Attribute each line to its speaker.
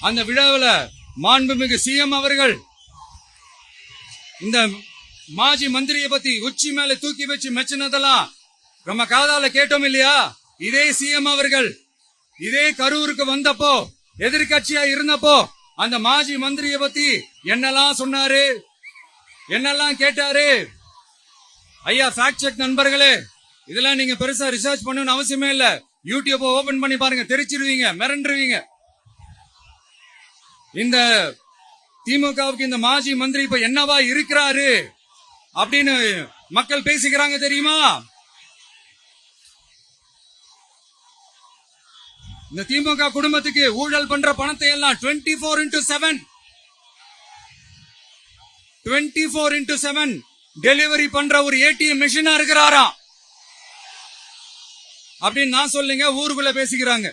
Speaker 1: அந்த விழாவில் மாண்புமிகு சிஎம் அவர்கள் இந்த மாஜி மந்திரியை பத்தி உச்சி மேல தூக்கி வச்சு மெச்சினதெல்லாம் நம்ம காதால கேட்டோம் இல்லையா? இதே சிஎம் அவர்கள் இதே கரூருக்கு வந்தப்போ எதிர்கட்சியா இருந்தப்போ அந்த மாஜி மந்திரியை பத்தி என்னெல்லாம் சொன்னாரு, என்னெல்லாம் கேட்டாரு. ஐயா ஃபேக்ட் செக் நண்பர்களே, இதெல்லாம் நீங்க பெருசா ரிசர்ச் பண்ணணும்னு அவசியமே இல்ல. யூடியூப் ஓபன் பண்ணி பாருங்க, தெரிச்சிருவீங்க, மிரண்டுருவீங்க. இந்த திமுகவுக்கு இந்த மாஜி மந்திரி இப்ப என்னவா இருக்கிறாரு அப்படின்னு மக்கள் பேசிக்கிறாங்க தெரியுமா? இந்த திமுக குடும்பத்துக்கு ஊழல் பண்ற பணத்தை எல்லாம் 24x7 டெலிவரி பண்ற ஒரு ஏடிஎம் மிஷினா இருக்கிறாராம் அப்படின்னு நான் சொல்லுங்க, ஊருக்குள்ள பேசிக்கிறாங்க.